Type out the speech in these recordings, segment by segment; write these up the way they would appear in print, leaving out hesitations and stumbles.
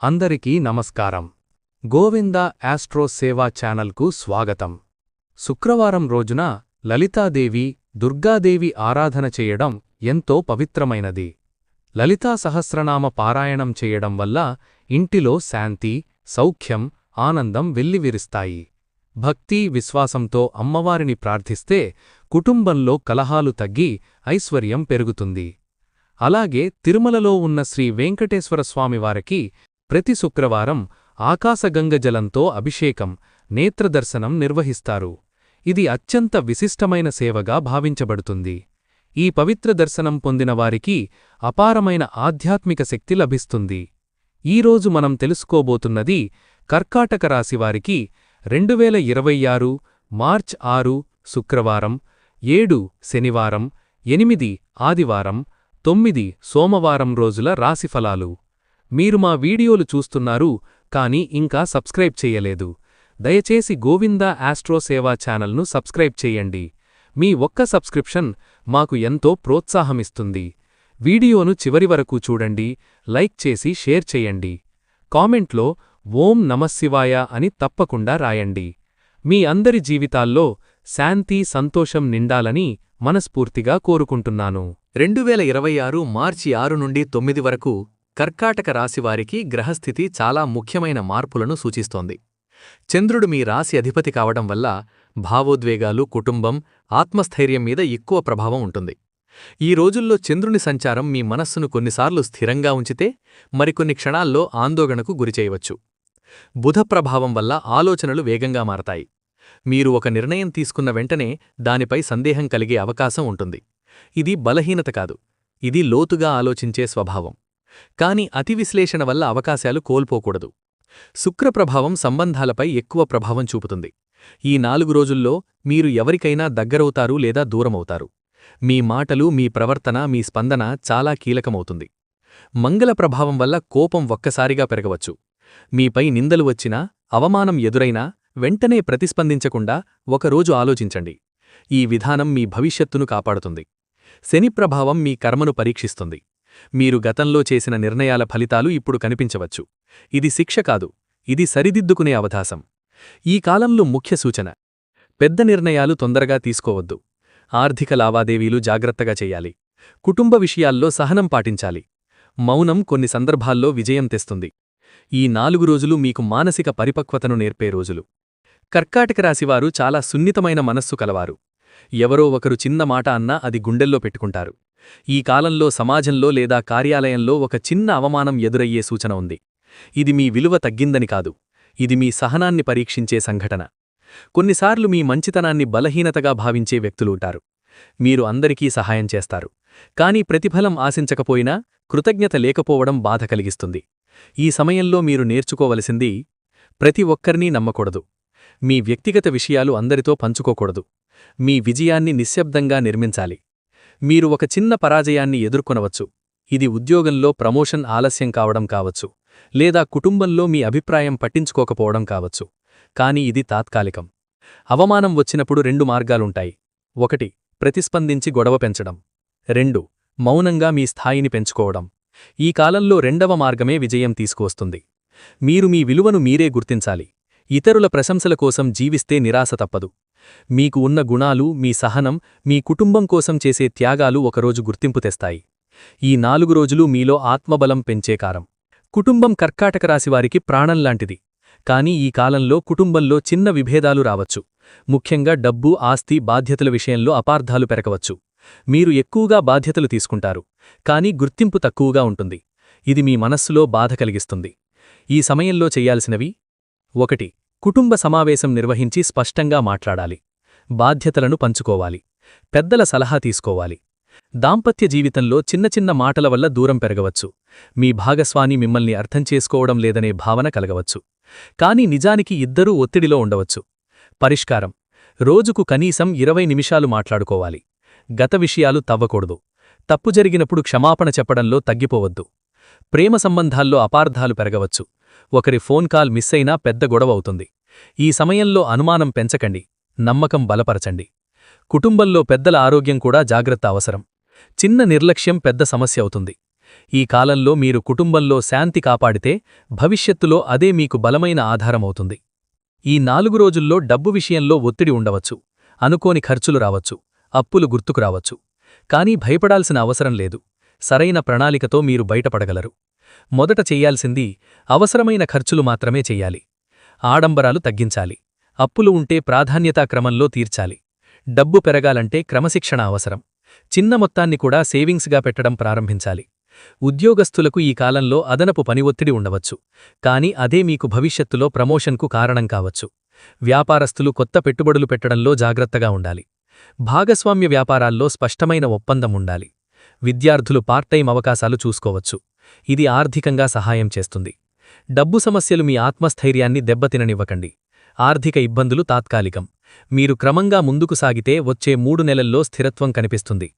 అందరికీ నమస్కారం. గోవింద ఆస్ట్రో సేవా ఛానల్కు స్వాగతం. శుక్రవారం రోజున లలితాదేవి, దుర్గాదేవి ఆరాధన చేయడం ఎంతో పవిత్రమైనది. లలితా సహస్రనామ పారాయణం చేయడం వల్ల ఇంటిలో శాంతి, సౌఖ్యం, ఆనందం వెల్లివిరుస్తాయి. భక్తి, విశ్వాసంతో అమ్మవారిని ప్రార్థిస్తే కుటుంబంలో కలహాలు తగ్గి ఐశ్వర్యం పెరుగుతుంది. అలాగే తిరుమలలో ఉన్న శ్రీ వెంకటేశ్వరస్వామివారికి ప్రతి శుక్రవారం ఆకాశగంగ జలంతో అభిషేకం, నేత్రదర్శనం నిర్వహిస్తారు. ఇది అత్యంత విశిష్టమైన సేవగా భావించబడుతుంది. ఈ పవిత్ర దర్శనం పొందినవారికి అపారమైన ఆధ్యాత్మిక శక్తి లభిస్తుంది. ఈరోజు మనం తెలుసుకోబోతున్నది కర్కాటక రాశివారికి 2026 మార్చ్ 6 శుక్రవారం, 7 శనివారం, 8 ఆదివారం, 9 సోమవారం రోజుల రాశిఫలాలు. మీరు మా వీడియోలు చూస్తున్నారు కానీ ఇంకా సబ్స్క్రైబ్ చేయలేదు. దయచేసి గోవింద ఆస్ట్రో సేవా ఛానల్ను సబ్స్క్రైబ్ చేయండి. మీ ఒక్క సబ్స్క్రిప్షన్ మాకు ఎంతో ప్రోత్సాహమిస్తుంది. వీడియోను చివరి వరకు చూడండి, లైక్ చేసి షేర్ చేయండి. కామెంట్లో ఓం నమఃశివాయ అని తప్పకుండా రాయండి. మీ అందరి జీవితాల్లో శాంతి, సంతోషం నిండాలని మనస్ఫూర్తిగా కోరుకుంటున్నాను. 2026 మార్చి 6 నుండి 9 వరకు కర్కాటక రాశివారికి గ్రహస్థితి చాలా ముఖ్యమైన మార్పులను సూచిస్తోంది. చంద్రుడు మీ రాశి అధిపతి కావడం వల్ల భావోద్వేగాలు, కుటుంబం, ఆత్మస్థైర్యం మీద ఎక్కువ ప్రభావం ఉంటుంది. ఈ రోజుల్లో చంద్రుని సంచారం మీ మనస్సును కొన్నిసార్లు స్థిరంగా ఉంచితే మరికొన్ని క్షణాల్లో ఆందోళనకు గురిచేయవచ్చు. బుధ ప్రభావం వల్ల ఆలోచనలు వేగంగా మారతాయి. మీరు ఒక నిర్ణయం తీసుకున్న వెంటనే దానిపై సందేహం కలిగే అవకాశం ఉంటుంది. ఇది బలహీనత కాదు, ఇది లోతుగా ఆలోచించే స్వభావం. కాని అతి విశ్లేషణ వల్ల అవకాశాలు కోల్పోకూడదు. శుక్రప్రభావం సంబంధాలపై ఎక్కువ ప్రభావం చూపుతుంది. ఈ 4 రోజుల్లో మీరు ఎవరికైనా దగ్గరవుతారు లేదా దూరమవుతారు. మీ మాటలు, మీ ప్రవర్తన, మీ స్పందన చాలా కీలకమవుతుంది. మంగళ ప్రభావం వల్ల కోపం ఒక్కసారిగా పెరగవచ్చు. మీపై నిందలు వచ్చినా, అవమానం ఎదురైనా వెంటనే ప్రతిస్పందించకుండా ఒకరోజు ఆలోచించండి. ఈ విధానం మీ భవిష్యత్తును కాపాడుతుంది. శని ప్రభావం మీ కర్మను పరీక్షిస్తుంది. మీరు గతంలో చేసిన నిర్ణయాల ఫలితాలు ఇప్పుడు కనిపించవచ్చు. ఇది శిక్ష కాదు, ఇది సరిదిద్దుకునే అవకాశం. ఈ కాలంలో ముఖ్య సూచన: పెద్ద నిర్ణయాలు తొందరగా తీసుకోవద్దు. ఆర్థిక లావాదేవీలు జాగ్రత్తగా చెయ్యాలి. కుటుంబ విషయాల్లో సహనం పాటించాలి. మౌనం కొన్ని సందర్భాల్లో విజయం తెస్తుంది. ఈ 4 రోజులు మీకు మానసిక పరిపక్వతను నేర్పే రోజులు. కర్కాటక రాశివారు చాలా సున్నితమైన మనస్సు కలవారు. ఎవరో ఒకరు చిన్న మాట అన్నా అది గుండెల్లో పెట్టుకుంటారు. ఈ కాలంలో సమాజంలో లేదా కార్యాలయంలో ఒక చిన్న అవమానం ఎదురయ్యే సూచన ఉంది. ఇది మీ విలువ తగ్గిందని కాదు, ఇది మీ సహనాన్ని పరీక్షించే సంఘటన. కొన్నిసార్లు మీ మంచితనాన్ని బలహీనతగా భావించే వ్యక్తులుంటారు. మీరు అందరికీ సహాయం చేస్తారు, కానీ ప్రతిఫలం ఆశించకపోయినా కృతజ్ఞత లేకపోవడం బాధ కలిగిస్తుంది. ఈ సమయంలో మీరు నేర్చుకోవలసింది: ప్రతి ఒక్కరినీ నమ్మకూడదు. మీ వ్యక్తిగత విషయాలు అందరితో పంచుకోకూడదు. మీ విజయాన్ని నిశ్శబ్దంగా నిర్మించాలి. మీరు ఒక చిన్న పరాజయాన్ని ఎదుర్కొనవచ్చు. ఇది ఉద్యోగంలో ప్రమోషన్ ఆలస్యం కావడం కావచ్చు, లేదా కుటుంబంలో మీ అభిప్రాయం పట్టించుకోకపోవడం కావచ్చు. కాని ఇది తాత్కాలికం. అవమానం వచ్చినప్పుడు 2 మార్గాలుంటాయి. 1. ప్రతిస్పందించి గొడవ పెంచడం. 2. మౌనంగా మీ స్థాయిని పెంచుకోవడం. ఈ కాలంలో 2వ మార్గమే విజయం తీసుకువస్తుంది. మీరు మీ విలువను మీరే గుర్తించాలి. ఇతరుల ప్రశంసల కోసం జీవిస్తే నిరాశ తప్పదు. మీకు ఉన్న గుణాలు, మీ సహనం, మీ కుటుంబం కోసం చేసే త్యాగాలు ఒకరోజు గుర్తింపు తెస్తాయి. ఈ 4 రోజులు మీలో ఆత్మబలం పెంచే కాలం. కుటుంబం కర్కాటక రాశివారికి ప్రాణంలాంటిది. కానీ ఈ కాలంలో కుటుంబంలో చిన్న విభేదాలు రావచ్చు. ముఖ్యంగా డబ్బు, ఆస్తి, బాధ్యతల విషయంలో అపార్థాలు పెరగవచ్చు. మీరు ఎక్కువగా బాధ్యతలు తీసుకుంటారు, కానీ గుర్తింపు తక్కువగా ఉంటుంది. ఇది మీ మనస్సులో బాధ కలిగిస్తుంది. ఈ సమయంలో చెయ్యాల్సినవి: 1. కుటుంబ సమావేశం నిర్వహించి స్పష్టంగా మాట్లాడాలి. బాధ్యతలను పంచుకోవాలి. పెద్దల సలహా తీసుకోవాలి. దాంపత్య జీవితంలో చిన్న చిన్న మాటల వల్ల దూరం పెరగవచ్చు. మీ భాగస్వామి మిమ్మల్ని అర్థం చేసుకోవడం లేదనే భావన కలగవచ్చు. కాని నిజానికి ఇద్దరూ ఒత్తిడిలో ఉండవచ్చు. పరిష్కారం: రోజుకు కనీసం 20 నిమిషాలు మాట్లాడుకోవాలి. గత విషయాలు తవ్వకూడదు. తప్పు జరిగినప్పుడు క్షమాపణ చెప్పడంలో తగ్గిపోవద్దు. ప్రేమ సంబంధాల్లో అపార్థాలు పెరగవచ్చు. ఒకరి ఫోన్ కాల్ మిస్ అయినా పెద్ద గొడవ అవుతుంది. ఈ సమయంలో అనుమానం పెంచకండి, నమ్మకం బలపరచండి. కుటుంబంలో పెద్దల ఆరోగ్యం కూడా జాగ్రత్త అవసరం. చిన్న నిర్లక్ష్యం పెద్ద సమస్య అవుతుంది. ఈ కాలంలో మీరు కుటుంబంలో శాంతి కాపాడితే భవిష్యత్తులో అదే మీకు బలమైన ఆధారమవుతుంది. ఈ 4 రోజుల్లో డబ్బు విషయంలో ఒత్తిడి ఉండవచ్చు, అనుకోని ఖర్చులు రావచ్చు, అప్పులు గుర్తుకు రావచ్చు. కానీ భయపడాల్సిన అవసరం లేదు. సరైన ప్రణాళికతో మీరు బయటపడగలరు. మొదట చెయ్యాల్సింది అవసరమైన ఖర్చులు మాత్రమే చెయ్యాలి. ఆడంబరాలు తగ్గించాలి. అప్పులు ఉంటే ప్రాధాన్యతా క్రమంలో తీర్చాలి. డబ్బు పెరగాలంటే క్రమశిక్షణ అవసరం. చిన్న మొత్తాన్ని కూడా సేవింగ్స్గా పెట్టడం ప్రారంభించాలి. ఉద్యోగస్తులకు ఈ కాలంలో అదనపు పని ఒత్తిడి ఉండవచ్చు, కానీ అదే మీకు భవిష్యత్తులో ప్రమోషన్కు కారణం కావచ్చు. వ్యాపారస్తులు కొత్త పెట్టుబడులు పెట్టడంలో జాగ్రత్తగా ఉండాలి. భాగస్వామ్య వ్యాపారాల్లో స్పష్టమైన ఒప్పందం ఉండాలి. విద్యార్థులు పార్ట్ టైం అవకాశాలు చూసుకోవచ్చు. ఇది ఆర్థికంగా సహాయం చేస్తుంది. డబ్బు సమస్యలు మీ ఆత్మస్థైర్యాన్ని దెబ్బతిననివ్వకండి. ఆర్థిక ఇబ్బందులు తాత్కాలికం. మీరు క్రమంగా ముందుకు సాగితే వచ్చే 3 నెలల్లో స్థిరత్వం కనిపిస్తుంది.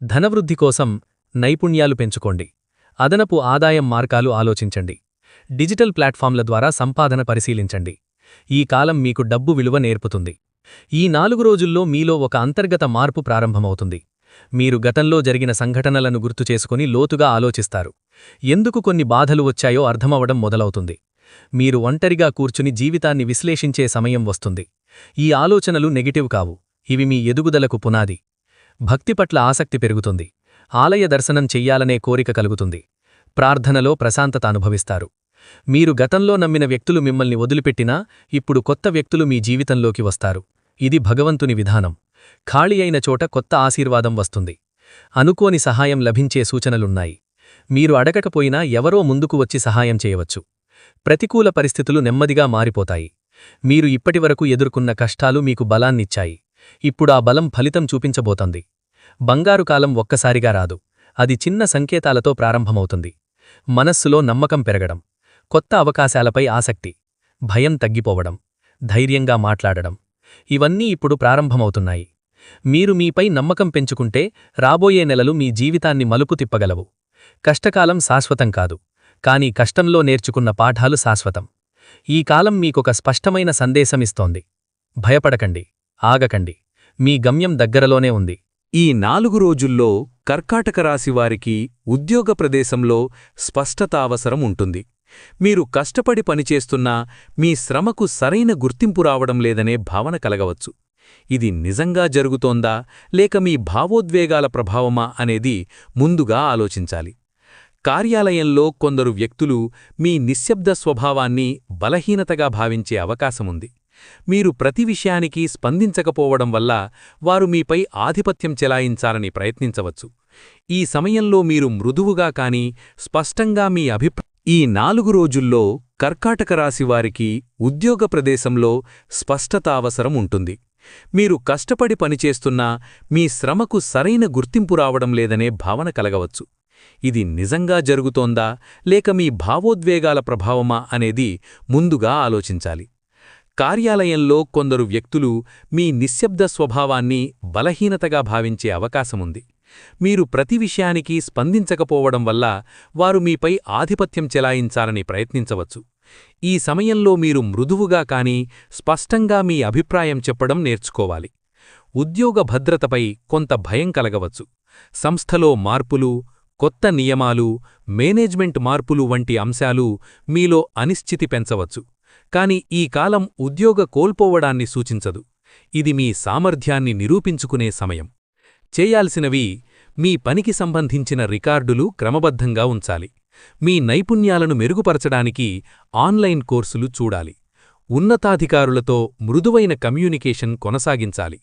ధనవృద్ధి కోసం నైపుణ్యాలు పెంచుకోండి. అదనపు ఆదాయం మార్గాలు ఆలోచించండి. డిజిటల్ ప్లాట్ఫామ్ల ద్వారా సంపాదన పరిశీలించండి. ఈ కాలం మీకు డబ్బు విలువ నేర్పుతుంది. ఈ 4 రోజుల్లో మీలో ఒక అంతర్గత మార్పు ప్రారంభమవుతుంది. మీరు గతంలో జరిగిన సంఘటనలను గుర్తుచేసుకుని లోతుగా ఆలోచిస్తారు. ఎందుకు కొన్ని బాధలు వచ్చాయో అర్థమవడం మొదలవుతుంది. మీరు ఒంటరిగా కూర్చుని జీవితాన్ని విశ్లేషించే సమయం వస్తుంది. ఈ ఆలోచనలు నెగిటివ్ కావు, ఇవి మీ ఎదుగుదలకు పునాది. భక్తి పట్ల ఆసక్తి పెరుగుతుంది. ఆలయ దర్శనం చెయ్యాలనే కోరిక కలుగుతుంది. ప్రార్థనలో ప్రశాంతత అనుభవిస్తారు. మీరు గతంలో నమ్మిన వ్యక్తులు మిమ్మల్ని వదిలిపెట్టినా ఇప్పుడు కొత్త వ్యక్తులు మీ జీవితంలోకి వస్తారు. ఇది భగవంతుని విధానం. ఖాళీ అయిన చోట కొత్త ఆశీర్వాదం వస్తుంది. అనుకోని సహాయం లభించే సూచనలున్నాయి. మీరు అడగకపోయినా ఎవరో ముందుకు వచ్చి సహాయం చేయవచ్చు. ప్రతికూల పరిస్థితులు నెమ్మదిగా మారిపోతాయి. మీరు ఇప్పటివరకు ఎదుర్కొన్న కష్టాలు మీకు బలాన్నిచ్చాయి. ఇప్పుడు ఆ బలం ఫలితం చూపించబోతోంది. బంగారు కాలం ఒక్కసారిగా రాదు. అది చిన్న సంకేతాలతో ప్రారంభమవుతుంది. మనస్సులో నమ్మకం పెరగడం, కొత్త అవకాశాలపై ఆసక్తి, భయం తగ్గిపోవడం, ధైర్యంగా మాట్లాడడం, ఇవన్నీ ఇప్పుడు ప్రారంభమవుతున్నాయి. మీరు మీపై నమ్మకం పెంచుకుంటే రాబోయే నెలలు మీ జీవితాన్ని మలుపు తిప్పగలవు. కష్టకాలం శాశ్వతం కాదు, కానీ కష్టంలో నేర్చుకున్న పాఠాలు శాశ్వతం. ఈ కాలం మీకొక స్పష్టమైన సందేశమిస్తోంది. భయపడకండి, ఆగకండి, మీ గమ్యం దగ్గరలోనే ఉంది. ఈ 4 రోజుల్లో కర్కాటక రాశివారికి ఉద్యోగ ప్రదేశంలో స్పష్టత అవసరం ఉంటుంది. మీరు కష్టపడి పనిచేస్తున్నా మీ శ్రమకు సరైన గుర్తింపు రావడం లేదనే భావన కలగవచ్చు. ఇది నిజంగా జరుగుతోందా లేక మీ భావోద్వేగాల ప్రభావమా అనేది ముందుగా ఆలోచించాలి. కార్యాలయంలో కొందరు వ్యక్తులు మీ నిశ్శబ్ద స్వభావాన్ని బలహీనతగా భావించే అవకాశముంది. మీరు ప్రతి విషయానికి స్పందించకపోవడం వల్ల వారు మీపై ఆధిపత్యం చెలాయించాలని ప్రయత్నించవచ్చు. ఈ సమయంలో మీరు మృదువుగా కానీ స్పష్టంగా మీ ఈ 4 రోజుల్లో కర్కాటక రాశివారికి ఉద్యోగ ప్రదేశంలో స్పష్టత అవసరం ఉంటుంది. మీరు కష్టపడి పనిచేస్తున్నా మీ శ్రమకు సరైన గుర్తింపు రావడం లేదనే భావన కలగవచ్చు. ఇది నిజంగా జరుగుతోందా లేక మీ భావోద్వేగాల ప్రభావమా అనేది ముందుగా ఆలోచించాలి. కార్యాలయంలో కొందరు వ్యక్తులు మీ నిశ్శబ్ద స్వభావాన్ని బలహీనతగా భావించే అవకాశముంది. మీరు ప్రతి విషయానికి స్పందించకపోవడం వల్ల వారు మీపై ఆధిపత్యం చెలాయించాలని ప్రయత్నించవచ్చు. ఈ సమయంలో మీరు మృదువుగా కానీ స్పష్టంగా మీ అభిప్రాయం చెప్పడం నేర్చుకోవాలి. ఉద్యోగ భద్రతపై కొంత భయం కలగవచ్చు. సంస్థలో మార్పులు, కొత్త నియమాలు, మేనేజ్మెంట్ మార్పులు వంటి అంశాలు మీలో అనిశ్చితి పెంచవచ్చు. కాని ఈ కాలం ఉద్యోగ కోల్పోవడాన్ని సూచించదు. ఇది మీ సామర్థ్యాన్ని నిరూపించుకునే సమయం. చేయాల్సినవి మీ పనికి సంబంధించిన రికార్డులు క్రమబద్ధంగా ఉంచాలి. మీ నైపుణ్యాలను మెరుగుపరచడానికి ఆన్లైన్ కోర్సులు చూడాలి. ఉన్నతాధికారులతో మృదువైన కమ్యూనికేషన్ కొనసాగించాలి.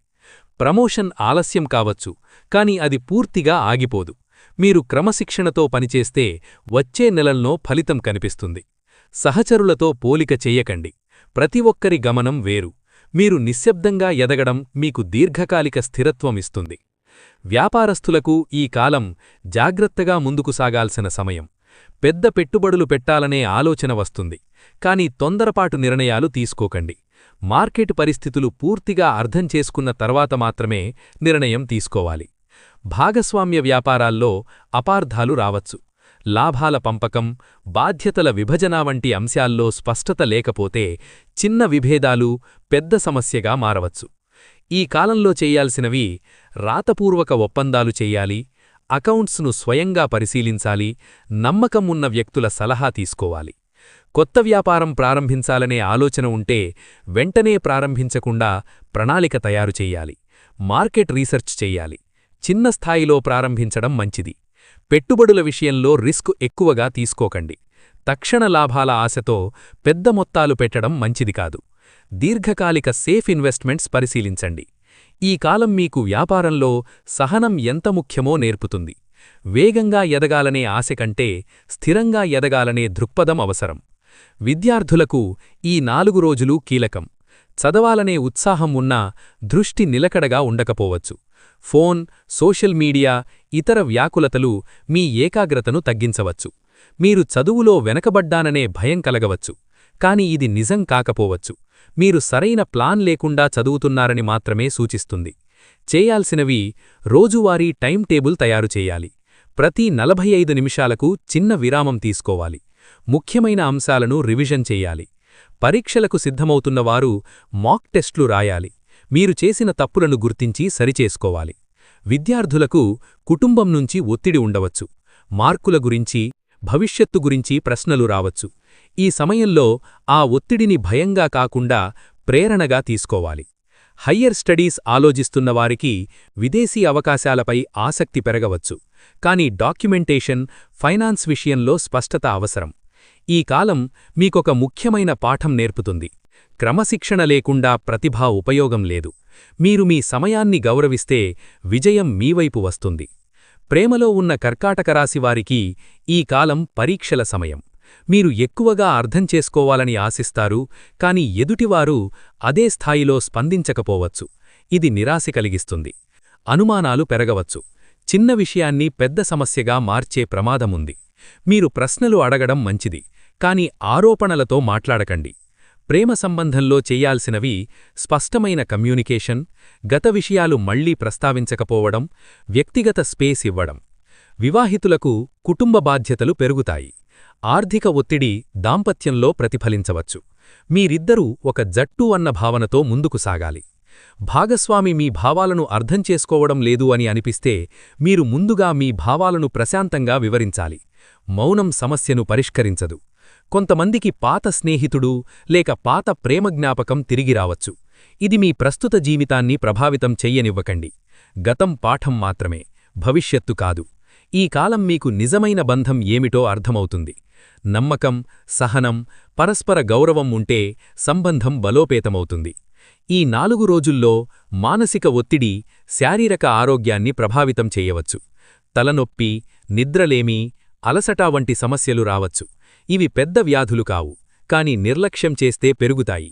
ప్రమోషన్ ఆలస్యం కావచ్చు, కాని అది పూర్తిగా ఆగిపోదు. మీరు క్రమశిక్షణతో పనిచేస్తే వచ్చే నెలల్లో ఫలితం కనిపిస్తుంది. సహచరులతో పోలిక చెయ్యకండి. ప్రతి ఒక్కరి గమనం వేరు. మీరు నిశ్శబ్దంగా ఎదగడం మీకు దీర్ఘకాలిక స్థిరత్వం ఇస్తుంది. వ్యాపారస్తులకు ఈ కాలం జాగ్రత్తగా ముందుకు సాగాల్సిన సమయం. పెద్ద పెట్టుబడులు పెట్టాలనే ఆలోచన వస్తుంది, కాని తొందరపాటు నిర్ణయాలు తీసుకోకండి. మార్కెట్ పరిస్థితులు పూర్తిగా అర్థం చేసుకున్న తర్వాత మాత్రమే నిర్ణయం తీసుకోవాలి. భాగస్వామ్య వ్యాపారాల్లో అపార్థాలు రావచ్చు. లాభాల పంపకం, బాధ్యతల విభజన వంటి అంశాల్లో స్పష్టత లేకపోతే చిన్న విభేదాలు పెద్ద సమస్యగా మారవచ్చు. ఈ కాలంలో చెయ్యాల్సినవి రాతపూర్వక ఒప్పందాలు చెయ్యాలి, అకౌంట్స్ను స్వయంగా పరిశీలించాలి, నమ్మకం ఉన్న వ్యక్తుల సలహా తీసుకోవాలి. కొత్త వ్యాపారం ప్రారంభించాలనే ఆలోచన ఉంటే వెంటనే ప్రారంభించకుండా ప్రణాళిక తయారు చెయ్యాలి. మార్కెట్ రీసెర్చ్ చెయ్యాలి. చిన్న స్థాయిలో ప్రారంభించడం మంచిది. పెట్టుబడుల విషయంలో రిస్క్ ఎక్కువగా తీసుకోకండి. తక్షణ లాభాల ఆశతో పెద్ద మొత్తాలు పెట్టడం మంచిది కాదు. దీర్ఘకాలిక సేఫ్ ఇన్వెస్ట్మెంట్స్ పరిశీలించండి. ఈ కాలం మీకు వ్యాపారంలో సహనం ఎంత ముఖ్యమో నేర్పుతుంది. వేగంగా ఎదగాలనే ఆశ కంటే స్థిరంగా ఎదగాలనే దృక్పథం అవసరం. విద్యార్థులకు ఈ 4 రోజులు కీలకం. చదవాలనే ఉత్సాహం ఉన్నా దృష్టి నిలకడగా ఉండకపోవచ్చు. ఫోన్, సోషల్ మీడియా, ఇతర వ్యాకులతలు మీ ఏకాగ్రతను తగ్గించవచ్చు. మీరు చదువులో వెనకబడ్డాననే భయం కలగవచ్చు. కాని ఇది నిజం కాకపోవచ్చు. మీరు సరైన ప్లాన్ లేకుండా చదువుతున్నారని మాత్రమే సూచిస్తుంది. చేయాల్సినవి రోజువారీ టైం టేబుల్ తయారు చేయాలి. ప్రతి 45 నిమిషాలకు చిన్న విరామం తీసుకోవాలి. ముఖ్యమైన అంశాలను రివిజన్ చెయ్యాలి. పరీక్షలకు సిద్ధమవుతున్నవారు మాక్ టెస్ట్లు రాయాలి. మీరు చేసిన తప్పులను గుర్తించి సరిచేసుకోవాలి. విద్యార్థులకు కుటుంబం నుంచి ఒత్తిడి ఉండవచ్చు. మార్కుల గురించి, భవిష్యత్తు గురించి ప్రశ్నలు రావచ్చు. ఈ సమయంలో ఆ ఒత్తిడిని భయంగా కాకుండా ప్రేరణగా తీసుకోవాలి. హయ్యర్ స్టడీస్ ఆలోచిస్తున్నవారికి విదేశీ అవకాశాలపై ఆసక్తి పెరగవచ్చు. కానీ డాక్యుమెంటేషన్, ఫైనాన్స్ విషయంలో స్పష్టత అవసరం. ఈ కాలం మీకొక ముఖ్యమైన పాఠం నేర్పుతుంది. క్రమశిక్షణ లేకుండా ప్రతిభ ఉపయోగం లేదు. మీరు మీ సమయాన్ని గౌరవిస్తే విజయం మీవైపు వస్తుంది. ప్రేమలో ఉన్న కర్కాటక రాశివారికి ఈ కాలం పరీక్షల సమయం. మీరు ఎక్కువగా అర్థం చేసుకోవాలని ఆశిస్తారు, కాని ఎదుటివారు అదే స్థాయిలో స్పందించకపోవచ్చు. ఇది నిరాశ కలిగిస్తుంది. అనుమానాలు పెరగవచ్చు. చిన్న విషయాన్ని పెద్ద సమస్యగా మార్చే ప్రమాదముంది. మీరు ప్రశ్నలు అడగడం మంచిది, కాని ఆరోపణలతో మాట్లాడకండి. ప్రేమ సంబంధంలో చెయ్యాల్సినవి స్పష్టమైన కమ్యూనికేషన్, గత విషయాలు మళ్లీ ప్రస్తావించకపోవడం, వ్యక్తిగత స్పేస్ ఇవ్వడం. వివాహితులకు కుటుంబ బాధ్యతలు పెరుగుతాయి. ఆర్థిక ఒత్తిడి దాంపత్యంలో ప్రతిఫలించవచ్చు. మీరిద్దరూ ఒక జట్టు అన్న భావనతో ముందుకు సాగాలి. భాగస్వామి మీ భావాలను అర్థం చేసుకోవడం లేదు అని అనిపిస్తే మీరు ముందుగా మీ భావాలను ప్రశాంతంగా వివరించాలి. మౌనం సమస్యను పరిష్కరించదు. కొంతమందికి పాత స్నేహితుడు లేక పాత ప్రేమ జ్ఞాపకం తిరిగి రావచ్చు. ఇది మీ ప్రస్తుత జీవితాన్ని ప్రభావితం చెయ్యనివ్వకండి. గతం పాఠం మాత్రమే, భవిష్యత్తు కాదు. ఈ కాలం మీకు నిజమైన బంధం ఏమిటో అర్థమవుతుంది. నమ్మకం, సహనం, పరస్పర గౌరవం ఉంటే సంబంధం బలోపేతమవుతుంది. ఈ 4 రోజుల్లో మానసిక ఒత్తిడి శారీరక ఆరోగ్యాన్ని ప్రభావితం చేయవచ్చు. తలనొప్పి, నిద్రలేమి, అలసట వంటి సమస్యలు రావచ్చు. ఇవి పెద్ద వ్యాధులు కావు, కాని నిర్లక్ష్యం చేస్తే పెరుగుతాయి.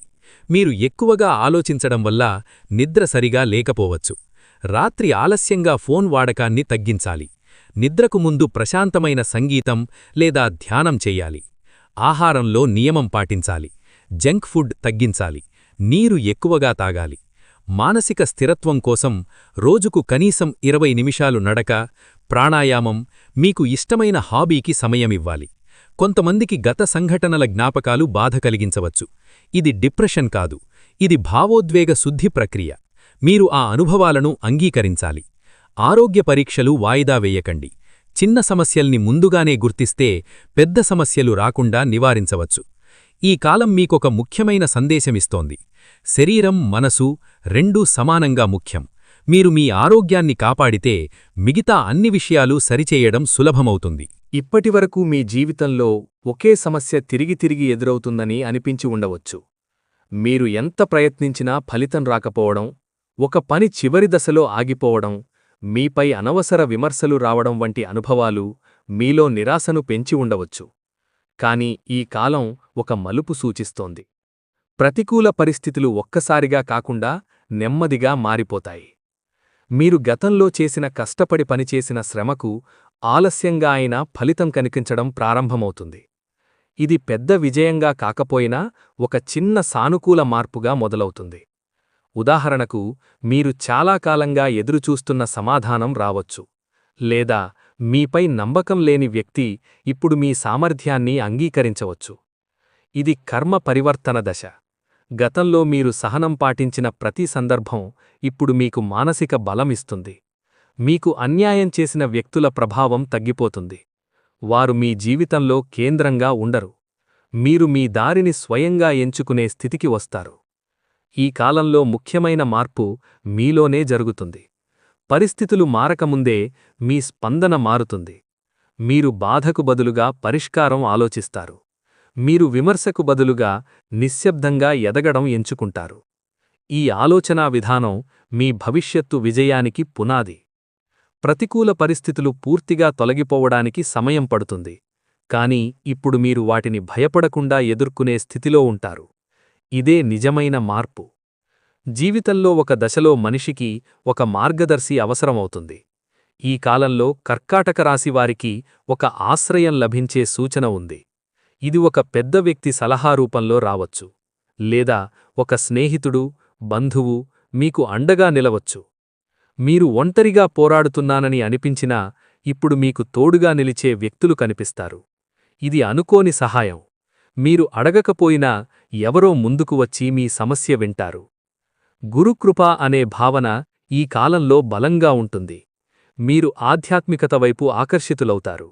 మీరు ఎక్కువగా ఆలోచించడం వల్ల నిద్ర సరిగా లేకపోవచ్చు. రాత్రి ఆలస్యంగా ఫోన్ వాడకాన్ని తగ్గించాలి. నిద్రకు ముందు ప్రశాంతమైన సంగీతం లేదా ధ్యానం చెయ్యాలి. ఆహారంలో నియమం పాటించాలి. జంక్ ఫుడ్ తగ్గించాలి. నీరు ఎక్కువగా తాగాలి. మానసిక స్థిరత్వం కోసం రోజుకు కనీసం 20 నిమిషాలు నడక, ప్రాణాయామం, మీకు ఇష్టమైన హాబీకి సమయమివ్వాలి. కొంతమందికి గత సంఘటనల జ్ఞాపకాలు బాధ కలిగించవచ్చు. ఇది డిప్రెషన్ కాదు, ఇది భావోద్వేగ శుద్ధి ప్రక్రియ. మీరు ఆ అనుభవాలను అంగీకరించాలి. ఆరోగ్య పరీక్షలు వాయిదా వేయకండి. చిన్న సమస్యల్ని ముందుగానే గుర్తిస్తే పెద్ద సమస్యలు రాకుండా నివారించవచ్చు. ఈ కాలం మీకొక ముఖ్యమైన సందేశమిస్తోంది. శరీరం, మనసు రెండూ సమానంగా ముఖ్యం. మీరు మీ ఆరోగ్యాన్ని కాపాడితే మిగతా అన్ని విషయాలు సరిచేయడం సులభమవుతుంది. ఇప్పటివరకు మీ జీవితంలో ఒకే సమస్య తిరిగి తిరిగి ఎదురవుతుందని అనిపించి ఉండవచ్చు. మీరు ఎంత ప్రయత్నించినా ఫలితం రాకపోవడం, ఒక పని చివరి దశలో ఆగిపోవడం, మీపై అనవసర విమర్శలు రావడం వంటి అనుభవాలు మీలో నిరాశను పెంచి ఉండవచ్చు. కాని ఈ కాలం ఒక మలుపు సూచిస్తోంది. ప్రతికూల పరిస్థితులు ఒక్కసారిగా కాకుండా నెమ్మదిగా మారిపోతాయి. మీరు గతంలో చేసిన కష్టపడి పనిచేసిన శ్రమకు ఆలస్యంగా అయినా ఫలితం కనిపించడం ప్రారంభమవుతుంది. ఇది పెద్ద విజయంగా కాకపోయినా ఒక చిన్న సానుకూల మార్పుగా మొదలవుతుంది. ఉదాహరణకు, మీరు చాలా కాలంగా ఎదురుచూస్తున్న సమాధానం రావచ్చు. లేదా మీపై నమ్మకం లేని వ్యక్తి ఇప్పుడు మీ సామర్థ్యాన్ని అంగీకరించవచ్చు. ఇది కర్మ పరివర్తన దశ. గతంలో మీరు సహనం పాటించిన ప్రతి సందర్భం ఇప్పుడు మీకు మానసిక బలం ఇస్తుంది. మీకు అన్యాయం చేసిన వ్యక్తుల ప్రభావం తగ్గిపోతుంది. వారు మీ జీవితంలో కేంద్రంగా ఉండరు. మీరు మీ దారిని స్వయంగా ఎంచుకునే స్థితికి వస్తారు. ఈ కాలంలో ముఖ్యమైన మార్పు మీలోనే జరుగుతుంది. పరిస్థితులు మారకముందే మీ స్పందన మారుతుంది. మీరు బాధకు బదులుగా పరిష్కారం ఆలోచిస్తారు. మీరు విమర్శకు బదులుగా నిశ్శబ్దంగా ఎదగడం ఎంచుకుంటారు. ఈ ఆలోచనా విధానం మీ భవిష్యత్తు విజయానికి పునాది. ప్రతికూల పరిస్థితులు పూర్తిగా తొలగిపోవడానికి సమయం పడుతుంది. కానీ ఇప్పుడు మీరు వాటిని భయపడకుండా ఎదుర్కొనే స్థితిలో ఉంటారు. ఇదే నిజమైన మార్పు. జీవితంలో ఒక దశలో మనిషికి ఒక మార్గదర్శి అవసరమవుతుంది. ఈ కాలంలో కర్కాటక రాశివారికి ఒక ఆశ్రయం లభించే సూచన ఉంది. ఇది ఒక పెద్ద వ్యక్తి సలహా రూపంలో రావచ్చు. లేదా ఒక స్నేహితుడు, బంధువు మీకు అండగా నిలవచ్చు. మీరు ఒంటరిగా పోరాడుతున్నానని అనిపించినా ఇప్పుడు మీకు తోడుగా నిలిచే వ్యక్తులు కనిపిస్తారు. ఇది అనుకోని సహాయం. మీరు అడగకపోయినా ఎవరో ముందుకు వచ్చి మీ సమస్య వింటారు. గురుకృప అనే భావన ఈ కాలంలో బలంగా ఉంటుంది. మీరు ఆధ్యాత్మికత వైపు ఆకర్షితులవుతారు.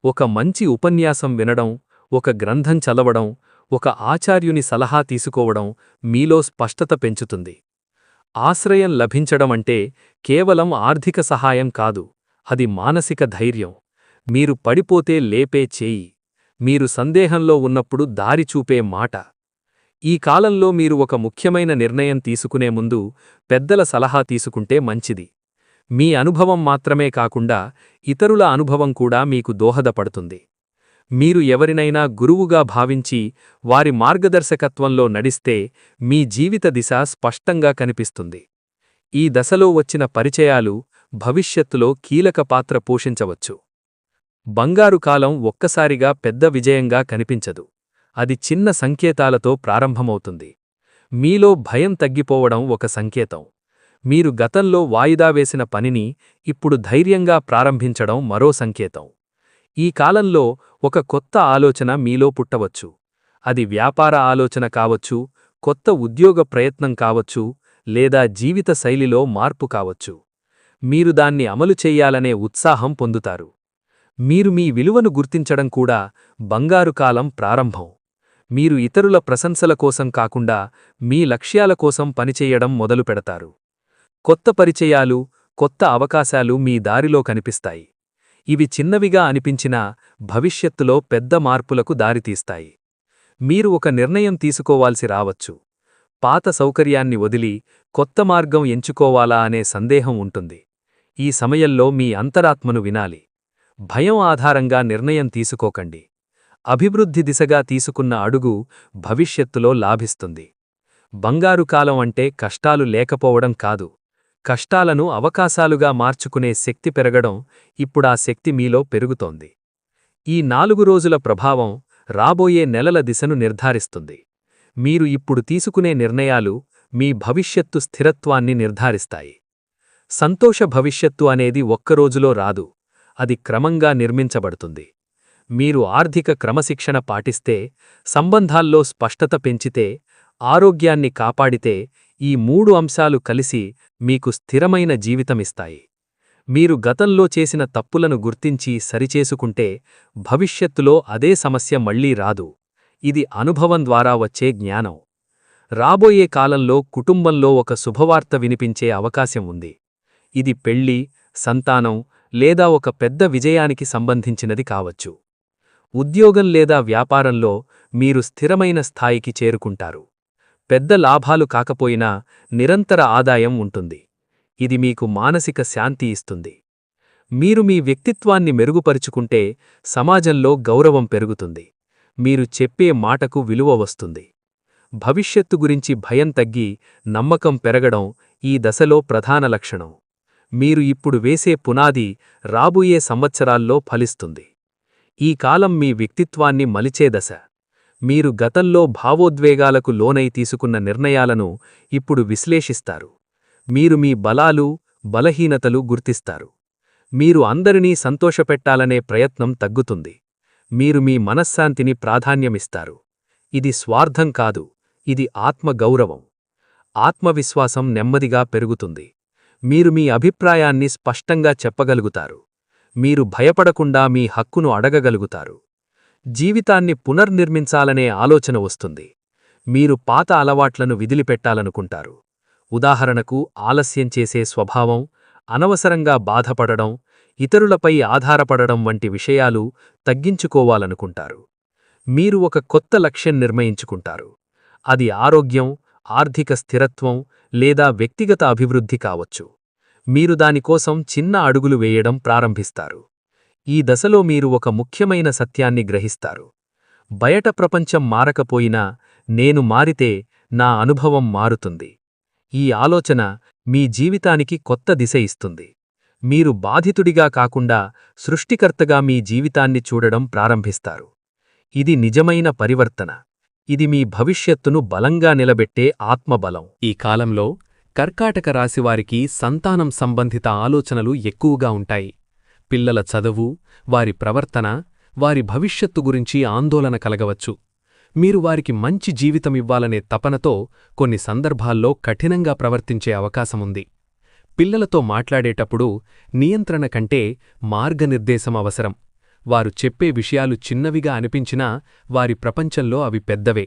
ఒక మంచి ఉపన్యాసం వినడం, ఒక గ్రంథం చదవడం, ఒక ఆచార్యుని సలహా తీసుకోవడం మీలో స్పష్టత పెంచుతుంది. ఆశ్రయం లభించడం అంటే కేవలం ఆర్థిక సహాయం కాదు, అది మానసిక ధైర్యం. మీరు పడిపోతే లేపే చేయి. మీరు సందేహంలో ఉన్నప్పుడు దారి చూపే మాట. ఈ కాలంలో మీరు ఒక ముఖ్యమైన నిర్ణయం తీసుకునే ముందు పెద్దల సలహా తీసుకుంటే మంచిది. మీ అనుభవం మాత్రమే కాకుండా ఇతరుల అనుభవం కూడా మీకు దోహదపడుతుంది. మీరు ఎవరినైనా గురువుగా భావించి వారి మార్గదర్శకత్వంలో నడిస్తే మీ జీవిత దిశ స్పష్టంగా కనిపిస్తుంది. ఈ దశలో వచ్చిన పరిచయాలు భవిష్యత్తులో కీలక పాత్ర పోషించవచ్చు. బంగారు కాలం ఒక్కసారిగా పెద్ద విజయంగా కనిపించదు. అది చిన్న సంకేతాలతో ప్రారంభమవుతుంది. మీలో భయం తగ్గిపోవడం ఒక సంకేతం. మీరు గతంలో వాయిదా వేసిన పనిని ఇప్పుడు ధైర్యంగా ప్రారంభించడం మరో సంకేతం. ఈ కాలంలో ఒక కొత్త ఆలోచన మీలో పుట్టవచ్చు. అది వ్యాపార ఆలోచన కావచ్చు, కొత్త ఉద్యోగ ప్రయత్నం కావచ్చు, లేదా జీవిత శైలిలో మార్పు కావచ్చు. మీరు దాన్ని అమలు చెయ్యాలనే ఉత్సాహం పొందుతారు. మీరు మీ విలువను గుర్తించడం కూడా బంగారు కాలం ప్రారంభం. మీరు ఇతరుల ప్రశంసల కోసం కాకుండా మీ లక్ష్యాల కోసం పనిచేయడం మొదలుపెడతారు. కొత్త పరిచయాలు, కొత్త అవకాశాలు మీ దారిలో కనిపిస్తాయి. ఇవి చిన్నవిగా అనిపించినా భవిష్యత్తులో పెద్ద మార్పులకు దారితీస్తాయి. మీరు ఒక నిర్ణయం తీసుకోవాల్సి రావచ్చు. పాత సౌకర్యాన్ని వదిలి కొత్త మార్గం ఎంచుకోవాలా అనే సందేహం ఉంటుంది. ఈ సమయంలో మీ అంతరాత్మను వినాలి. భయం ఆధారంగా నిర్ణయం తీసుకోకండి. అభివృద్ధి దిశగా తీసుకున్న అడుగు భవిష్యత్తులో లాభిస్తుంది. బంగారు కాలం అంటే కష్టాలు లేకపోవడం కాదు, కష్టాలను అవకాశాలుగా మార్చుకునే శక్తి పెరగడం. ఇప్పుడా శక్తి మీలో పెరుగుతోంది. ఈ 4 రోజుల ప్రభావం రాబోయే నెలల దిశను నిర్ధారిస్తుంది. మీరు ఇప్పుడు తీసుకునే నిర్ణయాలు మీ భవిష్యత్తు స్థిరత్వాన్ని నిర్ధారిస్తాయి. సంతోష భవిష్యత్తు అనేది ఒక్కరోజులో రాదు, అది క్రమంగా నిర్మించబడుతుంది. మీరు ఆర్థిక క్రమశిక్షణ పాటిస్తే, సంబంధాల్లో స్పష్టత పెంచితే, ఆరోగ్యాన్ని కాపాడితే ఈ 3 అంశాలు కలిసి మీకు స్థిరమైన జీవితమిస్తాయి. మీరు గతంలో చేసిన తప్పులను గుర్తించి సరిచేసుకుంటే భవిష్యత్తులో అదే సమస్య మళ్లీ రాదు. ఇది అనుభవం ద్వారా వచ్చే జ్ఞానం. రాబోయే కాలంలో కుటుంబంలో ఒక శుభవార్త వినిపించే అవకాశం ఉంది. ఇది పెళ్లి, సంతానం లేదా ఒక పెద్ద విజయానికి సంబంధించినది కావచ్చు. ఉద్యోగం లేదా వ్యాపారంలో మీరు స్థిరమైన స్థాయికి చేరుకుంటారు. పెద్ద లాభాలు కాకపోయినా నిరంతర ఆదాయం ఉంటుంది. ఇది మీకు మానసిక శాంతి ఇస్తుంది. మీరు మీ వ్యక్తిత్వాన్ని మెరుగుపరుచుకుంటే సమాజంలో గౌరవం పెరుగుతుంది. మీరు చెప్పే మాటకు విలువ వస్తుంది. భవిష్యత్తు గురించి భయం తగ్గి నమ్మకం పెరగడం ఈ దశలో ప్రధాన లక్షణం. మీరు ఇప్పుడు వేసే పునాది రాబోయే సంవత్సరాల్లో ఫలిస్తుంది. ఈ కాలం మీ వ్యక్తిత్వాన్ని మలిచే దశ. మీరు గతంలో భావోద్వేగాలకు లోనై తీసుకున్న నిర్ణయాలను ఇప్పుడు విశ్లేషిస్తారు. మీరు మీ బలాలు, బలహీనతలు గుర్తిస్తారు. మీరు అందరినీ సంతోషపెట్టాలనే ప్రయత్నం తగ్గుతుంది. మీరు మీ మనశ్శాంతిని ప్రాధాన్యమిస్తారు. ఇది స్వార్థం కాదు, ఇది ఆత్మగౌరవం. ఆత్మవిశ్వాసం నెమ్మదిగా పెరుగుతుంది. మీరు మీ అభిప్రాయాన్ని స్పష్టంగా చెప్పగలుగుతారు. మీరు భయపడకుండా మీ హక్కును అడగగలుగుతారు. జీవితాన్ని పునర్నిర్మించాలనే ఆలోచన వస్తుంది. మీరు పాత అలవాట్లను విదిలిపెట్టాలనుకుంటారు. ఉదాహరణకు ఆలస్యం చేసే స్వభావం, అనవసరంగా బాధపడడం, ఇతరులపై ఆధారపడడం వంటి విషయాలు తగ్గించుకోవాలనుకుంటారు. మీరు ఒక కొత్త లక్ష్యం నిర్ణయించుకుంటారు. అది ఆరోగ్యం, ఆర్థిక స్థిరత్వం లేదా వ్యక్తిగత అభివృద్ధి కావచ్చు. మీరు దానికోసం చిన్న అడుగులు వేయడం ప్రారంభిస్తారు. ఈ దశలో మీరు ఒక ముఖ్యమైన సత్యాన్ని గ్రహిస్తారు. బయట ప్రపంచం మారకపోయినా నేను మారితే నా అనుభవం మారుతుంది. ఈ ఆలోచన మీ జీవితానికి కొత్త దిశ ఇస్తుంది. మీరు బాధితుడిగా కాకుండా సృష్టికర్తగా మీ జీవితాన్ని చూడడం ప్రారంభిస్తారు. ఇది నిజమైన పరివర్తన. ఇది మీ భవిష్యత్తును బలంగా నిలబెట్టే ఆత్మబలం. ఈ కాలంలో కర్కాటక రాశివారికి సంతానం సంబంధిత ఆలోచనలు ఎక్కువగా ఉంటాయి. పిల్లల చదువు, వారి ప్రవర్తన, వారి భవిష్యత్తు గురించి ఆందోళన కలగవచ్చు. మీరు వారికి మంచి జీవితమివ్వాలనే తపనతో కొన్ని సందర్భాల్లో కఠినంగా ప్రవర్తించే అవకాశముంది. పిల్లలతో మాట్లాడేటప్పుడు నియంత్రణ కంటే మార్గనిర్దేశం అవసరం. వారు చెప్పే విషయాలు చిన్నవిగా అనిపించినా వారి ప్రపంచంలో అవి పెద్దవే.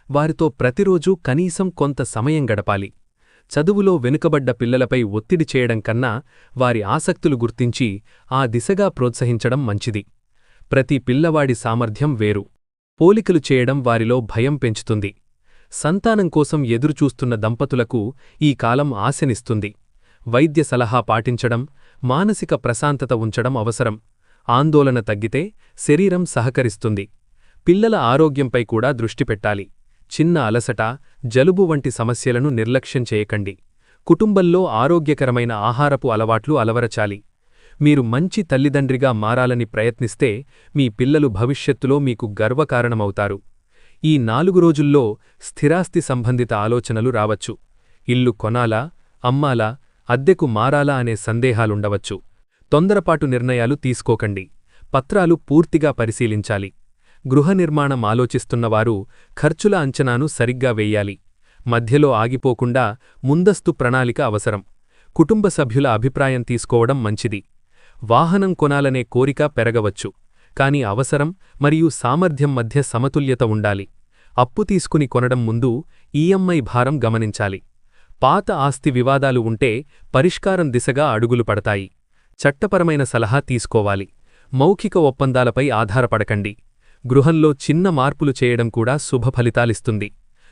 వారితో ప్రతిరోజూ కనీసం కొంత సమయం గడపాలి. చదువులో వెనుకబడ్డ పిల్లలపై ఒత్తిడి చేయడం కన్నా వారి ఆసక్తులు గుర్తించి ఆ దిశగా ప్రోత్సహించడం మంచిది. ప్రతి పిల్లవాడి సామర్థ్యం వేరు. పోలికలు చేయడం వారిలో భయం పెంచుతుంది. సంతానం కోసం ఎదురుచూస్తున్న దంపతులకు ఈ కాలం ఆశనిస్తుంది. వైద్య సలహా పాటించడం, మానసిక ప్రశాంతత ఉంచడం అవసరం. ఆందోళన తగ్గితే శరీరం సహకరిస్తుంది. పిల్లల ఆరోగ్యంపై కూడా దృష్టి పెట్టాలి. చిన్న అలసట, జలుబు వంటి సమస్యలను నిర్లక్ష్యం చేయకండి. కుటుంబంలో ఆరోగ్యకరమైన ఆహారపు అలవాట్లు అలవరచాలి. మీరు మంచి తల్లిదండ్రిగా మారాలని ప్రయత్నిస్తే మీ పిల్లలు భవిష్యత్తులో మీకు గర్వకారణమవుతారు. ఈ 4 రోజుల్లో స్థిరాస్తి సంబంధిత ఆలోచనలు రావచ్చు. ఇల్లు కొనాలా, అమ్మాలా, అద్దెకు మారాలా అనే సందేహాలుండవచ్చు. తొందరపాటు నిర్ణయాలు తీసుకోకండి. పత్రాలు పూర్తిగా పరిశీలించాలి. గృహ నిర్మాణం ఆలోచిస్తున్నవారు ఖర్చుల అంచనాను సరిగ్గా వెయ్యాలి. మధ్యలో ఆగిపోకుండా ముందస్తు ప్రణాళిక అవసరం. కుటుంబ సభ్యుల అభిప్రాయం తీసుకోవడం మంచిది. వాహనం కొనాలనే కోరిక పెరగవచ్చు. కాని అవసరం మరియు సామర్థ్యం మధ్య సమతుల్యత ఉండాలి. అప్పు తీసుకుని కొనడం ముందు ఈఎంఐ భారం గమనించాలి. పాత ఆస్తి వివాదాలు ఉంటే పరిష్కారం దిశగా అడుగులు పడతాయి. చట్టపరమైన సలహా తీసుకోవాలి. మౌఖిక ఒప్పందాలపై ఆధారపడకండి. గృహంలో చిన్న మార్పులు చేయడం కూడా శుభ ఫలితాలిస్తుంది.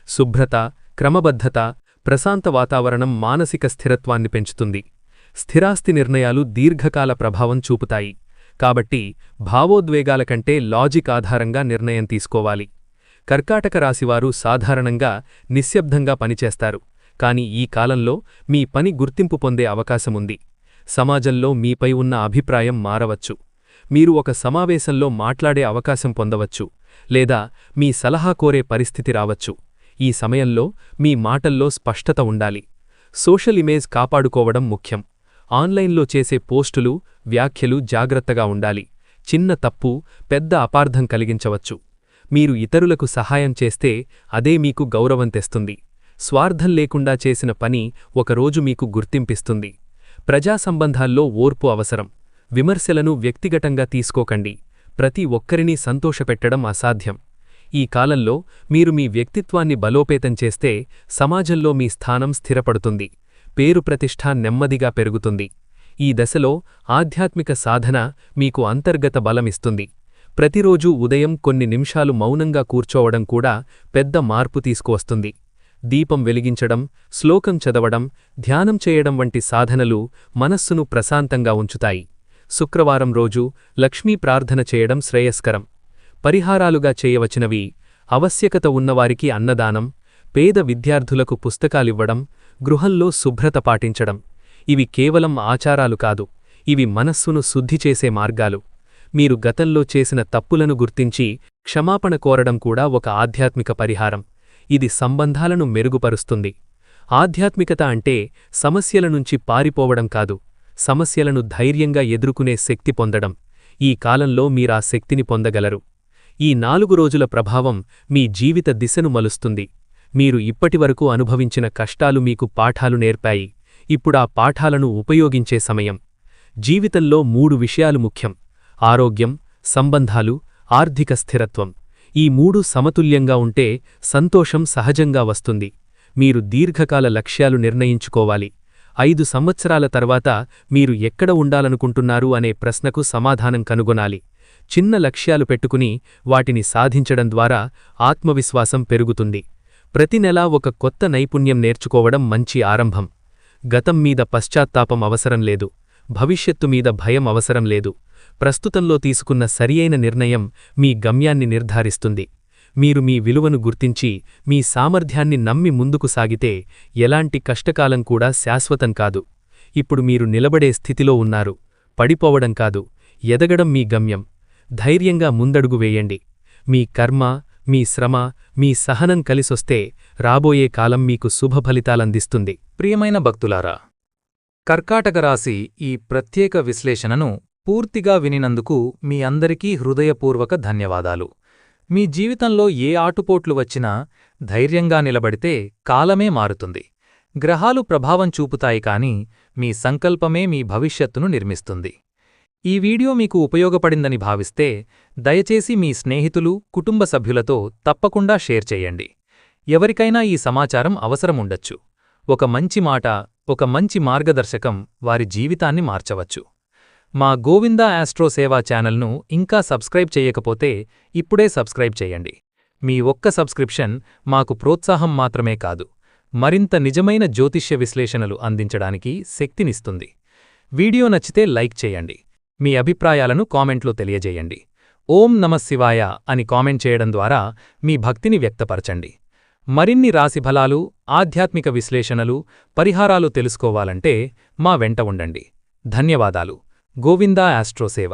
శుభ్రత, క్రమబద్ధత, ప్రశాంత వాతావరణం మానసిక స్థిరత్వాన్ని పెంచుతుంది. స్థిరాస్తి నిర్ణయాలు దీర్ఘకాల ప్రభావం చూపుతాయి. కాబట్టి భావోద్వేగాల కంటే లాజిక్ ఆధారంగా నిర్ణయం తీసుకోవాలి. కర్కాటక రాశివారు సాధారణంగా నిశ్శబ్దంగా పనిచేస్తారు. కాని ఈ కాలంలో మీ పని గుర్తింపు పొందే అవకాశముంది. సమాజంలో మీపై ఉన్న అభిప్రాయం మారవచ్చు. మీరు ఒక సమావేశంలో మాట్లాడే అవకాశం పొందవచ్చు, లేదా మీ సలహా కోరే పరిస్థితి రావచ్చు. ఈ సమయంలో మీ మాటల్లో స్పష్టత ఉండాలి. సోషల్ ఇమేజ్ కాపాడుకోవడం ముఖ్యం. ఆన్లైన్లో చేసే పోస్టులు, వ్యాఖ్యలు జాగ్రత్తగా ఉండాలి. చిన్న తప్పు పెద్ద అపార్థం కలిగించవచ్చు. మీరు ఇతరులకు సహాయం చేస్తే అదే మీకు గౌరవం తెస్తుంది. స్వార్థం లేకుండా చేసిన పని ఒకరోజు మీకు గుర్తింపిస్తుంది. ప్రజా సంబంధాల్లో ఓర్పు అవసరం. విమర్శలను వ్యక్తిగతంగా తీసుకోకండి. ప్రతి ఒక్కరినీ సంతోషపెట్టడం అసాధ్యం. ఈ కాలంలో మీరు మీ వ్యక్తిత్వాన్ని బలోపేతం చేస్తే సమాజంలో మీ స్థానం స్థిరపడుతుంది. పేరు ప్రతిష్ఠ నెమ్మదిగా పెరుగుతుంది. ఈ దశలో ఆధ్యాత్మిక సాధన మీకు అంతర్గత బలమిస్తుంది. ప్రతిరోజూ ఉదయం కొన్ని నిమిషాలు మౌనంగా కూర్చోవడం కూడా పెద్ద మార్పు తీసుకువస్తుంది. దీపం వెలిగించడం, శ్లోకం చదవడం, ధ్యానం చేయడం వంటి సాధనలు మనస్సును ప్రశాంతంగా ఉంచుతాయి. శుక్రవారం రోజు లక్ష్మీ ప్రార్థన చేయడం శ్రేయస్కరం. పరిహారాలుగా చేయవచ్చినవి: ఆవశ్యకత ఉన్నవారికి అన్నదానం, పేద విద్యార్థులకు పుస్తకాలివ్వడం, గృహంలో శుభ్రత పాటించడం. ఇవి కేవలం ఆచారాలు కాదు, ఇవి మనస్సును శుద్ధి చేసే మార్గాలు. మీరు గతంలో చేసిన తప్పులను గుర్తించి క్షమాపణ కోరడం కూడా ఒక ఆధ్యాత్మిక పరిహారం. ఇది సంబంధాలను మెరుగుపరుస్తుంది. ఆధ్యాత్మికత అంటే సమస్యల నుంచి పారిపోవడం కాదు, సమస్యలను ధైర్యంగా ఎదుర్కొనే శక్తి పొందడం. ఈ కాలంలో మీరా శక్తిని పొందగలరు. ఈ 4 రోజుల ప్రభావం మీ జీవిత దిశను మలుస్తుంది. మీరు ఇప్పటివరకు అనుభవించిన కష్టాలు మీకు పాఠాలు నేర్పాయి. ఇప్పుడా పాఠాలను ఉపయోగించే సమయం. జీవితంలో 3 విషయాలు ముఖ్యం: ఆరోగ్యం, సంబంధాలు, ఆర్థిక స్థిరత్వం. ఈ 3 సమతుల్యంగా ఉంటే సంతోషం సహజంగా వస్తుంది. మీరు దీర్ఘకాల లక్ష్యాలు నిర్ణయించుకోవాలి. 5 సంవత్సరాల తర్వాత మీరు ఎక్కడ ఉండాలనుకుంటున్నారు అనే ప్రశ్నకు సమాధానం కనుగొనాలి. చిన్న లక్ష్యాలు పెట్టుకుని వాటిని సాధించడం ద్వారా ఆత్మవిశ్వాసం పెరుగుతుంది. ప్రతి నెలా ఒక కొత్త నైపుణ్యం నేర్చుకోవడం మంచి ఆరంభం. గతం మీద పశ్చాత్తాపం అవసరం లేదు. భవిష్యత్తు మీద భయం అవసరం లేదు. ప్రస్తుతంలో తీసుకున్న సరియైన నిర్ణయం మీ గమ్యాన్ని నిర్ధారిస్తుంది. మీరు మీ విలువను గుర్తించి మీ సామర్థ్యాన్ని నమ్మి ముందుకు సాగితే ఎలాంటి కష్టకాలం కూడా శాశ్వతం కాదు. ఇప్పుడు మీరు నిలబడే స్థితిలో ఉన్నారు. పడిపోవడం కాదు, ఎదగడం మీ గమ్యం. ధైర్యంగా ముందడుగు వేయండి. మీ కర్మ, మీ శ్రమ, మీ సహనం కలిసొస్తే రాబోయే కాలం మీకు శుభఫలితాలందిస్తుంది. ప్రియమైన భక్తులారా, కర్కాటక రాశి ఈ ప్రత్యేక విశ్లేషణను పూర్తిగా వినినందుకు మీ అందరికీ హృదయపూర్వక ధన్యవాదాలు. మీ జీవితంలో ఏ ఆటుపోట్లు వచ్చినా ధైర్యంగా నిలబడితే కాలమే మారుతుంది. గ్రహాలు ప్రభావం చూపుతాయి కాని మీ సంకల్పమే మీ భవిష్యత్తును నిర్మిస్తుంది. ఈ వీడియో మీకు ఉపయోగపడిందని భావిస్తే దయచేసి మీ స్నేహితులు, కుటుంబ సభ్యులతో తప్పకుండా షేర్ చేయండి. ఎవరికైనా ఈ సమాచారం అవసరముండొచ్చు. ఒక మంచి మాట, ఒక మంచి మార్గదర్శకం వారి జీవితాన్ని మార్చవచ్చు. మా గోవిందా ఆస్ట్రో సేవా ఛానల్ను ఇంకా సబ్స్క్రైబ్ చేయకపోతే ఇప్పుడే సబ్స్క్రైబ్ చేయండి. మీ ఒక్క సబ్స్క్రిప్షన్ మాకు ప్రోత్సాహం మాత్రమే కాదు, మరింత నిజమైన జ్యోతిష్య విశ్లేషణలు అందించడానికి శక్తినిస్తుంది. వీడియో నచ్చితే లైక్ చేయండి. మీ అభిప్రాయాలను కామెంట్లో తెలియజేయండి. ఓం నమఃశివాయ అని కామెంట్ చేయడం ద్వారా మీ భక్తిని వ్యక్తపరచండి. మరిన్ని రాశిఫలాలు, ఆధ్యాత్మిక విశ్లేషణలు, పరిహారాలు తెలుసుకోవాలంటే మా వెంట ఉండండి. ధన్యవాదాలు. గోవిందా ఆస్ట్రో సేవ.